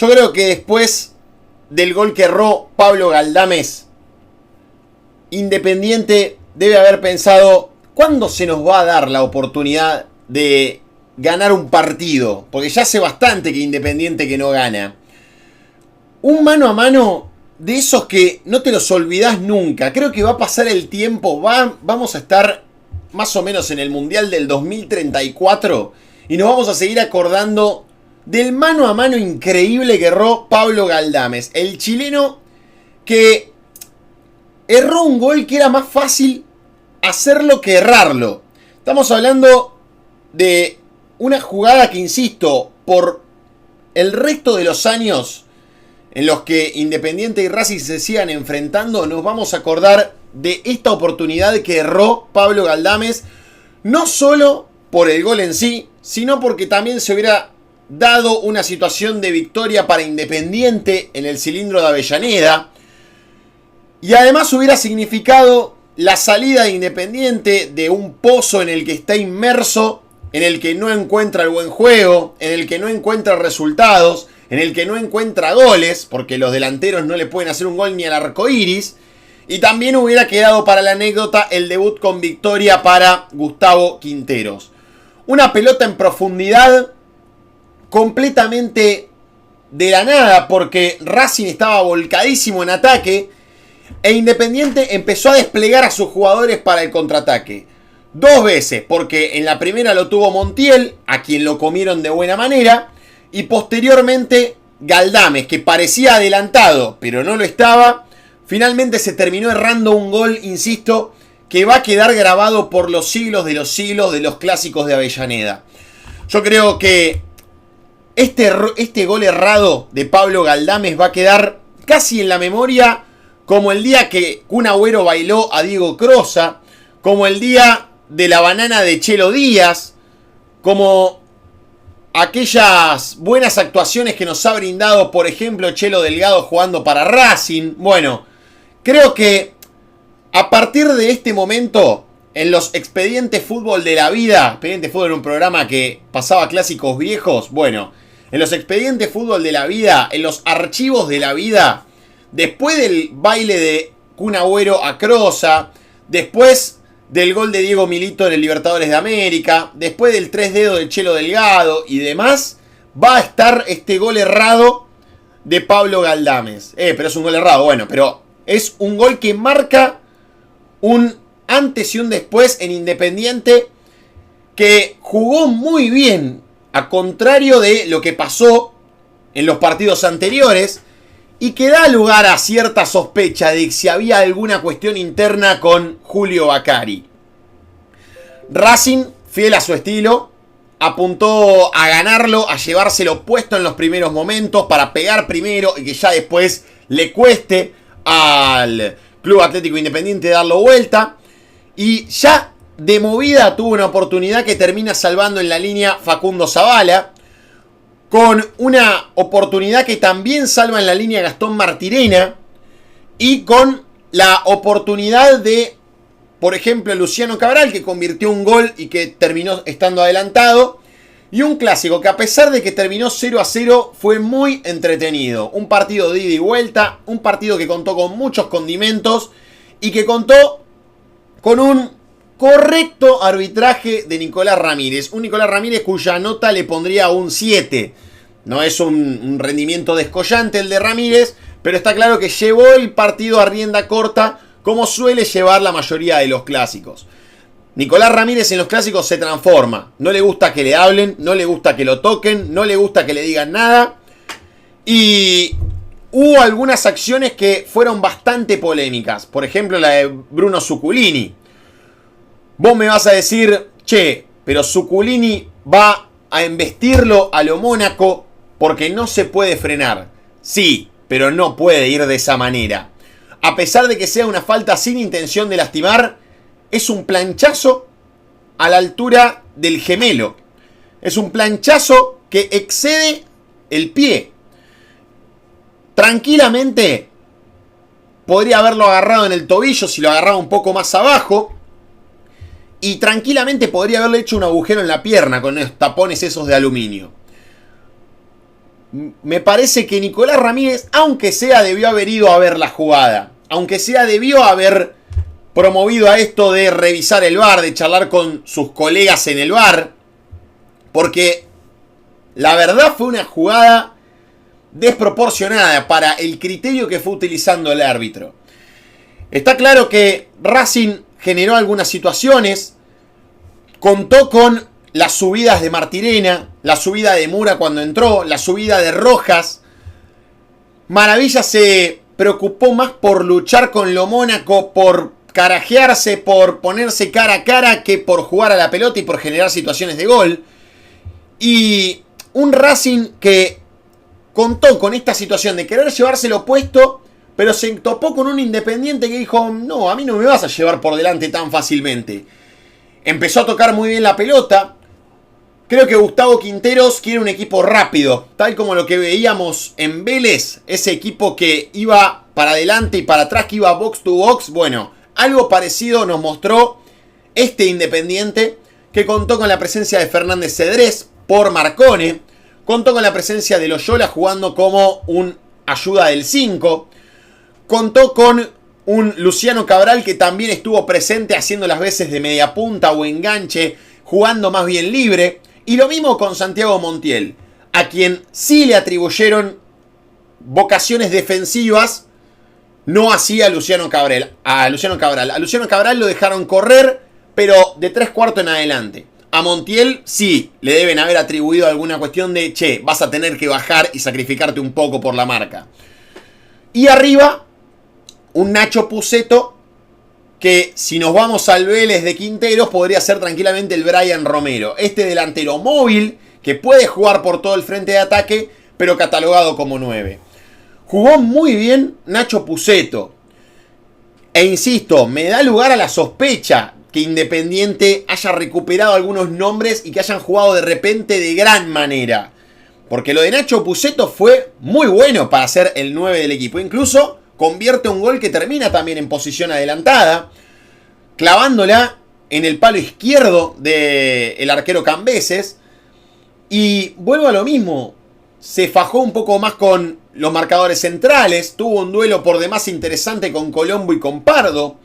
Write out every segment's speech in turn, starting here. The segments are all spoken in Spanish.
Yo creo que después del gol que erró Pablo Galdames, Independiente debe haber pensado, ¿cuándo se nos va a dar la oportunidad de ganar un partido? Porque ya hace bastante que Independiente que no gana. Un mano a mano de esos que no te los olvidás nunca. Creo que va a pasar el tiempo, vamos a estar más o menos en el Mundial del 2034 y nos vamos a seguir acordando del mano a mano increíble que erró Pablo Galdames. El chileno que erró un gol que era más fácil hacerlo que errarlo. Estamos hablando de una jugada que, insisto, por el resto de los años en los que Independiente y Racing se sigan enfrentando, nos vamos a acordar de esta oportunidad que erró Pablo Galdames, no solo por el gol en sí, sino porque también se hubiera dado una situación de victoria para Independiente en el cilindro de Avellaneda, y además hubiera significado la salida de Independiente de un pozo en el que está inmerso, en el que no encuentra el buen juego, en el que no encuentra resultados, en el que no encuentra goles, porque los delanteros no le pueden hacer un gol ni al arco iris. Y también hubiera quedado para la anécdota el debut con victoria para Gustavo Quinteros. Una pelota en profundidad completamente de la nada, porque Racing estaba volcadísimo en ataque e Independiente empezó a desplegar a sus jugadores para el contraataque. Dos veces, porque en la primera lo tuvo Montiel, a quien lo comieron de buena manera, y posteriormente Galdames, que parecía adelantado, pero no lo estaba. Finalmente se terminó errando un gol, insisto, que va a quedar grabado por los siglos de los clásicos de Avellaneda. Yo creo que este gol errado de Pablo Galdames va a quedar casi en la memoria como el día que Kun Agüero bailó a Diego Crosa, como el día de la banana de Chelo Díaz, como aquellas buenas actuaciones que nos ha brindado, por ejemplo, Chelo Delgado jugando para Racing. Bueno, creo que a partir de este momento, en los Expedientes Fútbol de la Vida, Expediente Fútbol era un programa que pasaba clásicos viejos, bueno, en los Expedientes Fútbol de la Vida, en los archivos de la vida, después del baile de Kun Agüero a Crosa, después del gol de Diego Milito en el Libertadores de América, después del 3 dedos de Chelo Delgado y demás, va a estar este gol errado de Pablo Galdames. Pero es un gol errado, bueno, pero es un gol que marca un antes y un después en Independiente, que jugó muy bien, a contrario de lo que pasó en los partidos anteriores, y que da lugar a cierta sospecha de si había alguna cuestión interna con Julio Bacari. Racing, fiel a su estilo, apuntó a ganarlo, a llevárselo puesto en los primeros momentos para pegar primero y que ya después le cueste al Club Atlético Independiente darlo vuelta. Y ya de movida tuvo una oportunidad que termina salvando en la línea Facundo Zavala, con una oportunidad que también salva en la línea Gastón Martirena, y con la oportunidad de, por ejemplo, Luciano Cabral, que convirtió un gol y que terminó estando adelantado. Y un clásico que, a pesar de que terminó 0-0, fue muy entretenido. Un partido de ida y vuelta, un partido que contó con muchos condimentos y que contó con un correcto arbitraje de Nicolás Ramírez. Un Nicolás Ramírez cuya nota le pondría un 7. No es un rendimiento descollante el de Ramírez, pero está claro que llevó el partido a rienda corta, como suele llevar la mayoría de los clásicos. Nicolás Ramírez en los clásicos se transforma. No le gusta que le hablen, no le gusta que lo toquen, no le gusta que le digan nada. Y hubo algunas acciones que fueron bastante polémicas. Por ejemplo, la de Bruno Zuculini. Vos me vas a decir, che, pero Zuculini va a embestirlo a lo Mónaco porque no se puede frenar. Sí, pero no puede ir de esa manera. A pesar de que sea una falta sin intención de lastimar, es un planchazo a la altura del gemelo. Es un planchazo que excede el pie. Tranquilamente podría haberlo agarrado en el tobillo si lo agarraba un poco más abajo. Y tranquilamente podría haberle hecho un agujero en la pierna con los tapones esos de aluminio. me parece que Nicolás Ramírez, aunque sea, debió haber ido a ver la jugada. Aunque sea, debió haber promovido a esto de revisar el VAR, de charlar con sus colegas en el VAR. Porque la verdad fue una jugada desproporcionada para el criterio que fue utilizando el árbitro. Está claro que Racing generó algunas situaciones, contó con las subidas de Martirena, la subida de Mura cuando entró, la subida de Rojas. Maravilla se preocupó más por luchar con lo Mónaco, por carajearse, por ponerse cara a cara, que por jugar a la pelota y por generar situaciones de gol. Y un Racing que contó con esta situación de querer llevárselo puesto, pero se topó con un Independiente que dijo, no, a mí no me vas a llevar por delante tan fácilmente. Empezó a tocar muy bien la pelota. Creo que Gustavo Quinteros quiere un equipo rápido, tal como lo que veíamos en Vélez, ese equipo que iba para adelante y para atrás, que iba box to box. Bueno, algo parecido nos mostró este Independiente, que contó con la presencia de Fernández Cedrés por Marcone, contó con la presencia de Loyola jugando como un ayuda del 5, contó con un Luciano Cabral que también estuvo presente haciendo las veces de media punta o enganche, jugando más bien libre. Y lo mismo con Santiago Montiel, a quien sí le atribuyeron vocaciones defensivas, no así a Luciano Cabral. A Luciano Cabral lo dejaron correr, pero de 3/4 en adelante. A Montiel sí le deben haber atribuido alguna cuestión de, che, vas a tener que bajar y sacrificarte un poco por la marca. Y arriba, un Nacho Puceto, que si nos vamos al Vélez de Quinteros, podría ser tranquilamente el Brian Romero. Este delantero móvil, que puede jugar por todo el frente de ataque, pero catalogado como 9. Jugó muy bien Nacho Puceto. E insisto, me da lugar a la sospecha que Independiente haya recuperado algunos nombres y que hayan jugado de repente de gran manera. Porque lo de Nacho Puceto fue muy bueno para ser el 9 del equipo. Incluso convierte un gol que termina también en posición adelantada, clavándola en el palo izquierdo del arquero Cambeses. Y vuelvo a lo mismo, se fajó un poco más con los marcadores centrales, tuvo un duelo por demás interesante con Colombo y con Pardo,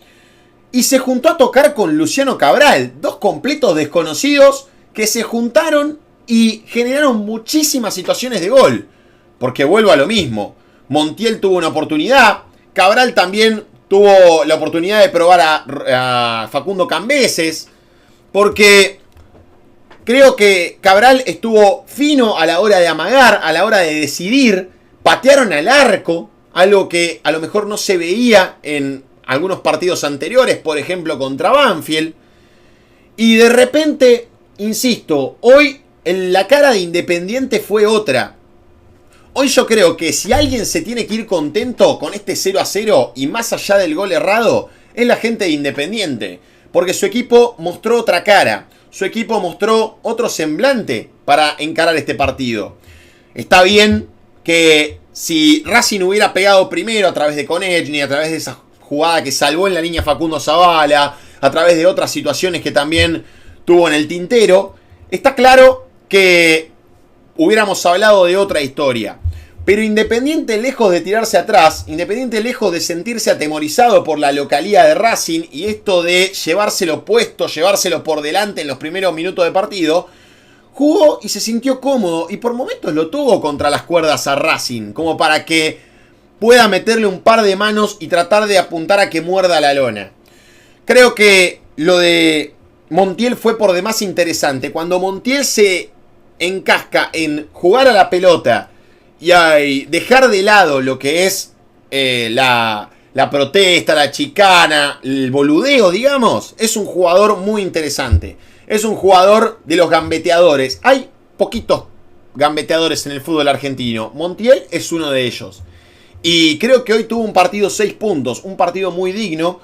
y se juntó a tocar con Luciano Cabral, dos completos desconocidos que se juntaron y generaron muchísimas situaciones de gol. Porque vuelvo a lo mismo, Montiel tuvo una oportunidad, Cabral también tuvo la oportunidad de probar a Facundo Cambeses, porque creo que Cabral estuvo fino a la hora de amagar, a la hora de decidir, patearon al arco, algo que a lo mejor no se veía en algunos partidos anteriores, por ejemplo contra Banfield, y de repente, insisto, hoy la cara de Independiente fue otra. Hoy yo creo que si alguien se tiene que ir contento con este 0-0 y más allá del gol errado, es la gente de Independiente. Porque su equipo mostró otra cara, su equipo mostró otro semblante para encarar este partido. Está bien que si Racing hubiera pegado primero a través de Konechny, a través de esa jugada que salvó en la línea Facundo Zavala, a través de otras situaciones que también tuvo en el tintero, está claro que hubiéramos hablado de otra historia. Pero Independiente, lejos de tirarse atrás, Independiente lejos de sentirse atemorizado por la localía de Racing y esto de llevárselo puesto, llevárselo por delante en los primeros minutos de partido, jugó y se sintió cómodo y por momentos lo tuvo contra las cuerdas a Racing, como para que pueda meterle un par de manos y tratar de apuntar a que muerda la lona. Creo que lo de Montiel fue por demás interesante. Cuando Montiel se encasca en jugar a la pelota y dejar de lado lo que es la protesta, la chicana, el boludeo, digamos, es un jugador muy interesante. Es un jugador de los gambeteadores. Hay poquitos gambeteadores en el fútbol argentino. Montiel es uno de ellos. Y creo que hoy tuvo un partido 6 puntos, un partido muy digno.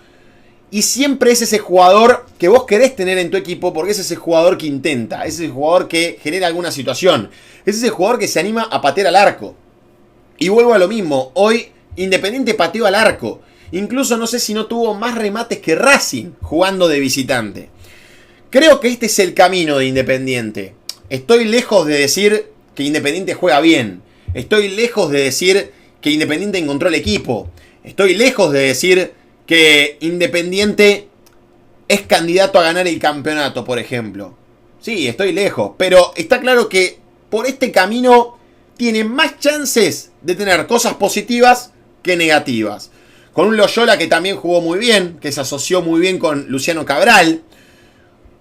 Y siempre es ese jugador que vos querés tener en tu equipo porque es ese jugador que intenta, es ese jugador que genera alguna situación, es ese jugador que se anima a patear al arco. Y vuelvo a lo mismo, hoy Independiente pateó al arco. Incluso no sé si no tuvo más remates que Racing jugando de visitante. Creo que este es el camino de Independiente. Estoy lejos de decir que Independiente juega bien. Estoy lejos de decir que Independiente encontró el equipo. Estoy lejos de decir que Independiente es candidato a ganar el campeonato, por ejemplo. Sí, estoy lejos. Pero está claro que por este camino tiene más chances de tener cosas positivas que negativas. Con un Loyola que también jugó muy bien, que se asoció muy bien con Luciano Cabral.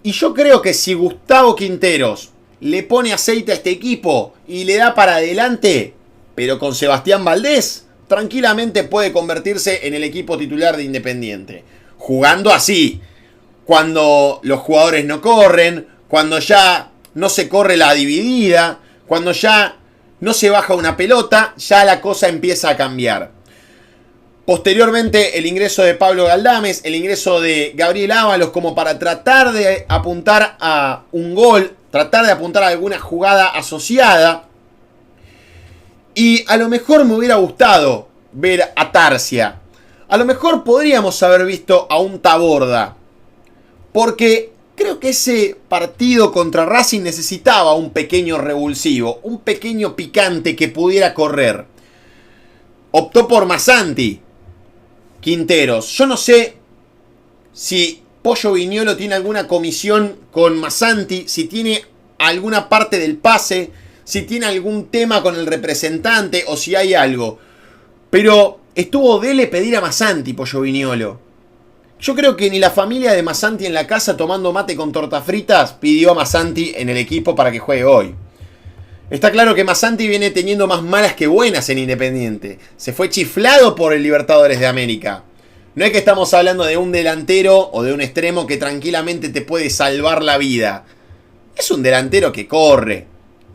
Y yo creo que si Gustavo Quinteros le pone aceite a este equipo y le da para adelante, pero con Sebastián Valdés, tranquilamente puede convertirse en el equipo titular de Independiente. Jugando así, cuando los jugadores no corren, cuando ya no se corre la dividida, cuando ya no se baja una pelota, ya la cosa empieza a cambiar. Posteriormente el ingreso de Pablo Galdames, el ingreso de Gabriel Ábalos como para tratar de apuntar a un gol, tratar de apuntar a alguna jugada asociada. Y a lo mejor me hubiera gustado ver a Tarsia. A lo mejor podríamos haber visto a un Taborda. Porque creo que ese partido contra Racing necesitaba un pequeño revulsivo, un pequeño picante que pudiera correr. Optó por Massanti, Quinteros. Yo no sé si Pollo Viñolo tiene alguna comisión con Massanti, si tiene alguna parte del pase, si tiene algún tema con el representante o si hay algo. Pero estuvo dele pedir a Massanti, Pollo Viñolo. Yo creo que ni la familia de Massanti en la casa tomando mate con tortas fritas pidió a Massanti en el equipo para que juegue hoy. Está claro que Massanti viene teniendo más malas que buenas en Independiente. Se fue chiflado por el Libertadores de América. No es que estamos hablando de un delantero o de un extremo que tranquilamente te puede salvar la vida. Es un delantero que corre,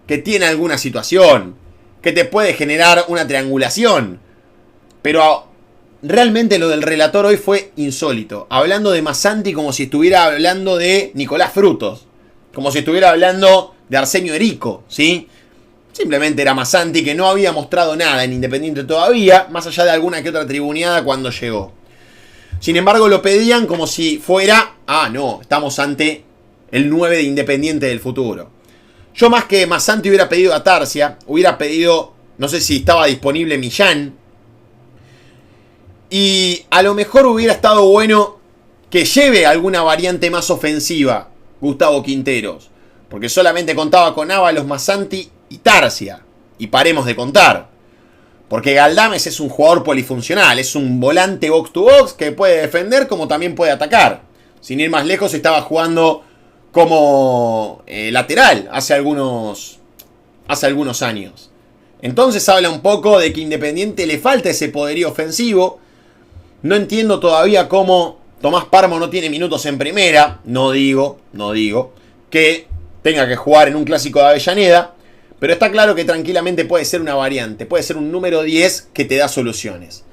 que tiene alguna situación, que te puede generar una triangulación. Pero realmente lo del relator hoy fue insólito. Hablando de Massanti como si estuviera hablando de Nicolás Frutos. Como si estuviera hablando de Arsenio Erico, ¿sí? Simplemente era Massanti que no había mostrado nada en Independiente todavía, más allá de alguna que otra tribuneada cuando llegó. Sin embargo, lo pedían como si fuera, no, estamos ante el 9 de Independiente del futuro. Yo más que Massanti hubiera pedido a Tarsia, hubiera pedido, no sé si estaba disponible Millán. Y a lo mejor hubiera estado bueno que lleve alguna variante más ofensiva Gustavo Quinteros. Porque solamente contaba con Ábalos, Massanti y Tarsia. Y paremos de contar. Porque Galdames es un jugador polifuncional. Es un volante box to box que puede defender como también puede atacar. Sin ir más lejos, estaba jugando como lateral hace algunos años. Entonces habla un poco de que Independiente le falta ese poderío ofensivo. No entiendo todavía cómo Tomás Páramo no tiene minutos en primera. No digo que tenga que jugar en un clásico de Avellaneda. Pero está claro que tranquilamente puede ser una variante. Puede ser un número 10 que te da soluciones.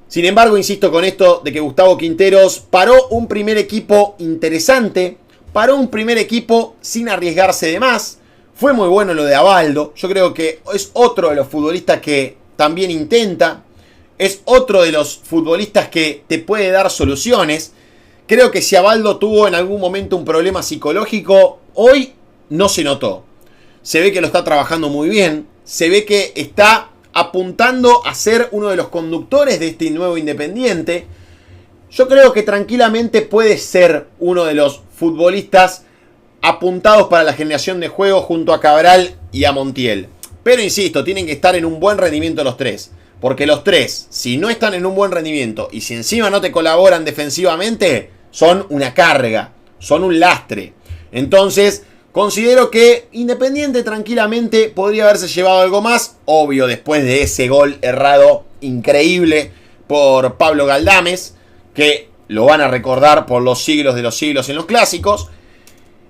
Sin embargo, insisto con esto de que Gustavo Quinteros paró un primer equipo interesante. Paró un primer equipo sin arriesgarse de más. Fue muy bueno lo de Abaldo. Yo creo que es otro de los futbolistas que también intenta. Es otro de los futbolistas que te puede dar soluciones. Creo que si Abaldo tuvo en algún momento un problema psicológico, hoy no se notó. Se ve que lo está trabajando muy bien. Se ve que está apuntando a ser uno de los conductores de este nuevo Independiente. Yo creo que tranquilamente puede ser uno de los futbolistas apuntados para la generación de juego junto a Cabral y a Montiel. Pero insisto, tienen que estar en un buen rendimiento los tres. Porque los tres, si no están en un buen rendimiento y si encima no te colaboran defensivamente, son una carga, son un lastre. Entonces, considero que Independiente tranquilamente podría haberse llevado algo más. Obvio, después de ese gol errado increíble por Pablo Galdames, que lo van a recordar por los siglos de los siglos en los clásicos.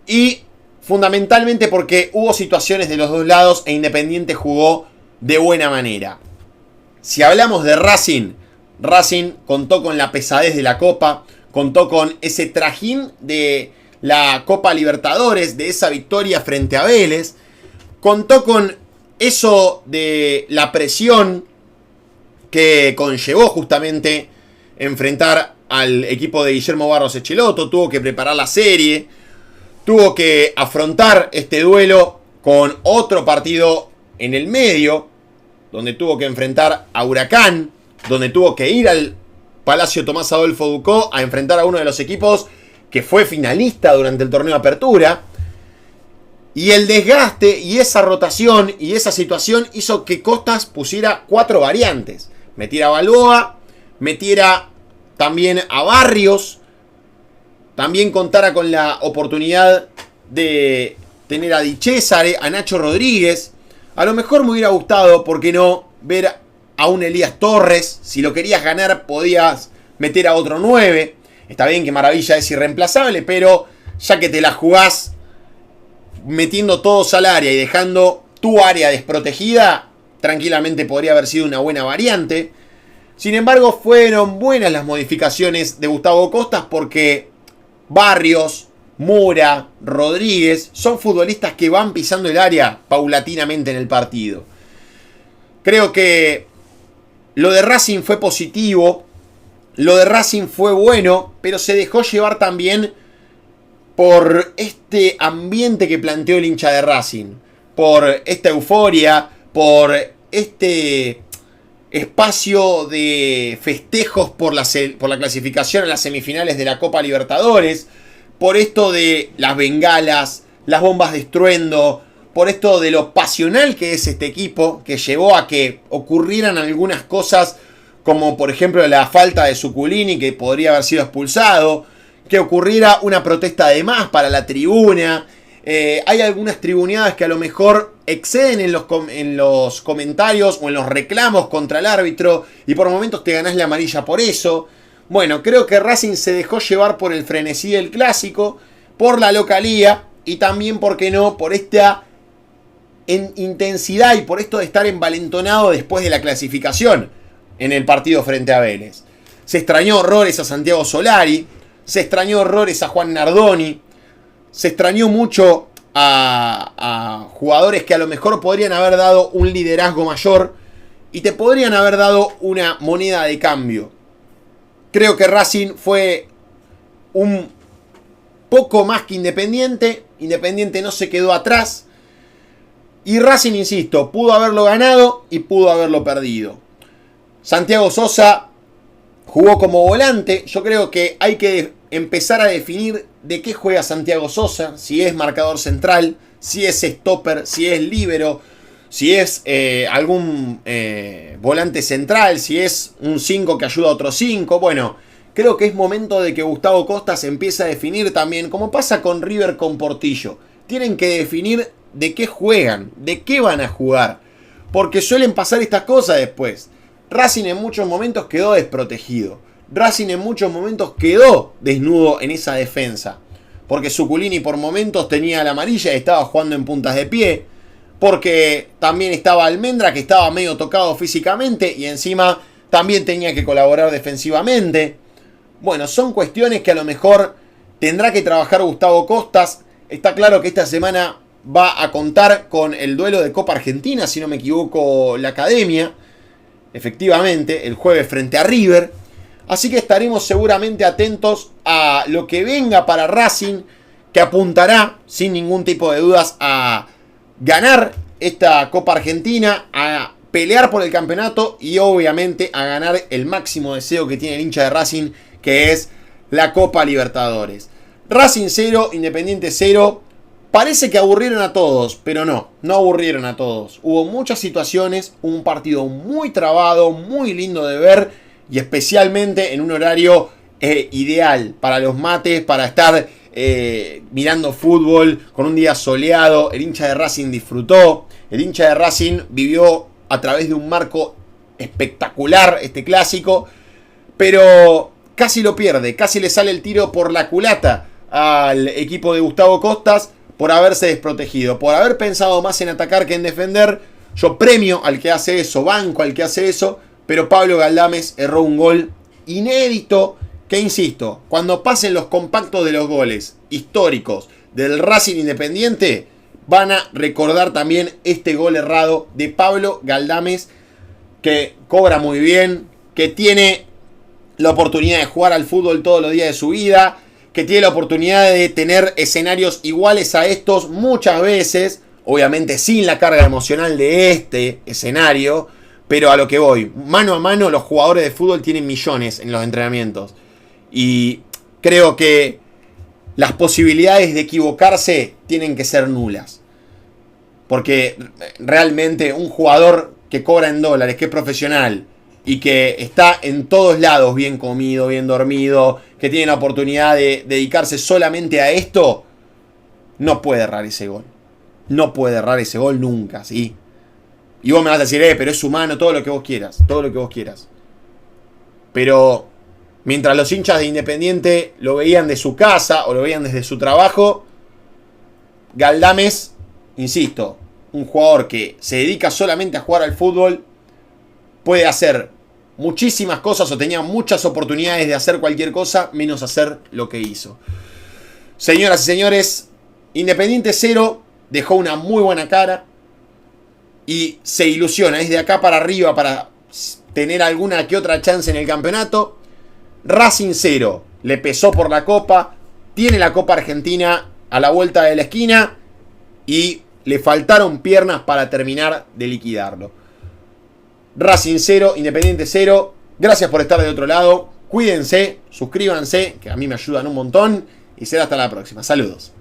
Y fundamentalmente porque hubo situaciones de los dos lados e Independiente jugó de buena manera. Si hablamos de Racing, Racing contó con la pesadez de la Copa, contó con ese trajín de la Copa Libertadores, de esa victoria frente a Vélez, contó con eso de la presión que conllevó justamente enfrentar al equipo de Guillermo Barros Echeloto, tuvo que preparar la serie, tuvo que afrontar este duelo con otro partido en el medio, donde tuvo que enfrentar a Huracán, donde tuvo que ir al Palacio Tomás Adolfo Ducó a enfrentar a uno de los equipos que fue finalista durante el torneo de apertura. Y el desgaste y esa rotación y esa situación hizo que Costas pusiera 4 variantes. Metiera a Balboa, metiera también a Barrios, también contara con la oportunidad de tener a Di Cesare, a Nacho Rodríguez. A lo mejor me hubiera gustado, ¿por qué no?, ver a un Elías Torres. Si lo querías ganar, podías meter a otro 9. Está bien que Maravilla es irreemplazable, pero ya que te la jugás metiendo todos al área y dejando tu área desprotegida, tranquilamente podría haber sido una buena variante. Sin embargo, fueron buenas las modificaciones de Gustavo Costas porque Barrios, Mura, Rodríguez son futbolistas que van pisando el área paulatinamente en el partido. Creo que lo de Racing fue positivo, lo de Racing fue bueno, pero se dejó llevar también por este ambiente que planteó el hincha de Racing, por esta euforia, por este espacio de festejos por la clasificación a las semifinales de la Copa Libertadores, por esto de las bengalas, las bombas de estruendo, por esto de lo pasional que es este equipo, que llevó a que ocurrieran algunas cosas, como por ejemplo la falta de Zuculini, que podría haber sido expulsado, que ocurriera una protesta de más para la tribuna. Hay algunas tribuneadas que a lo mejor exceden en los comentarios o en los reclamos contra el árbitro y por momentos te ganás la amarilla por eso. Bueno, creo que Racing se dejó llevar por el frenesí del clásico, por la localía y también, ¿por qué no?, por esta intensidad y por esto de estar envalentonado después de la clasificación en el partido frente a Vélez. Se extrañó horrores a Santiago Solari, se extrañó horrores a Juan Nardoni, se extrañó mucho a jugadores que a lo mejor podrían haber dado un liderazgo mayor y te podrían haber dado una moneda de cambio. Creo que Racing fue un poco más que Independiente. Independiente no se quedó atrás. Y Racing, insisto, pudo haberlo ganado y pudo haberlo perdido. Santiago Sosa jugó como volante. Yo creo que hay que empezar a definir de qué juega Santiago Sosa. Si es marcador central, si es stopper, si es líbero, si es algún volante central, si es un 5 que ayuda a otro 5. Bueno, creo que es momento de que Gustavo Costas empiece a definir también, como pasa con River con Portillo. Tienen que definir de qué juegan, de qué van a jugar. Porque suelen pasar estas cosas después. Racing en muchos momentos quedó desprotegido. Racing en muchos momentos quedó desnudo en esa defensa. Porque Zuculini por momentos tenía la amarilla y estaba jugando en puntas de pie. Porque también estaba Almendra, que estaba medio tocado físicamente y encima también tenía que colaborar defensivamente. Bueno, son cuestiones que a lo mejor tendrá que trabajar Gustavo Costas. Está claro que esta semana va a contar con el duelo de Copa Argentina, si no me equivoco, la Academia. Efectivamente, el jueves frente a River. Así que estaremos seguramente atentos a lo que venga para Racing, que apuntará sin ningún tipo de dudas a ganar esta Copa Argentina, a pelear por el campeonato y obviamente a ganar el máximo deseo que tiene el hincha de Racing, que es la Copa Libertadores. Racing 0, Independiente 0. Parece que aburrieron a todos, pero no aburrieron a todos. Hubo muchas situaciones, un partido muy trabado, muy lindo de ver y especialmente en un horario ideal para los mates, para estar mirando fútbol con un día soleado. El hincha de Racing disfrutó, el hincha de Racing vivió a través de un marco espectacular este clásico, pero casi lo pierde, casi le sale el tiro por la culata al equipo de Gustavo Costas por haberse desprotegido, por haber pensado más en atacar que en defender. Yo premio al que hace eso, banco al que hace eso, pero Pablo Galdames erró un gol inédito que, insisto, cuando pasen los compactos de los goles históricos del Racing Independiente, van a recordar también este gol errado de Pablo Galdames, que cobra muy bien, que tiene la oportunidad de jugar al fútbol todos los días de su vida, que tiene la oportunidad de tener escenarios iguales a estos muchas veces, obviamente sin la carga emocional de este escenario, Pero a lo que voy, mano a mano los jugadores de fútbol tienen millones en los entrenamientos. Y creo que las posibilidades de equivocarse tienen que ser nulas. Porque realmente un jugador que cobra en dólares, que es profesional y que está en todos lados bien comido, bien dormido, que tiene la oportunidad de dedicarse solamente a esto, no puede errar ese gol. No puede errar ese gol nunca, ¿sí? Y vos me vas a decir, pero es humano, todo lo que vos quieras. Todo lo que vos quieras. Pero mientras los hinchas de Independiente lo veían de su casa o lo veían desde su trabajo, Galdames, insisto, un jugador que se dedica solamente a jugar al fútbol, puede hacer muchísimas cosas o tenía muchas oportunidades de hacer cualquier cosa, menos hacer lo que hizo. Señoras y señores, Independiente 0 dejó una muy buena cara y se ilusiona, es de acá para arriba para tener alguna que otra chance en el campeonato. Racing 0, le pesó por la Copa, tiene la Copa Argentina a la vuelta de la esquina y le faltaron piernas para terminar de liquidarlo. Racing 0, Independiente 0, gracias por estar de otro lado, cuídense, suscríbanse, que a mí me ayudan un montón y será hasta la próxima. Saludos.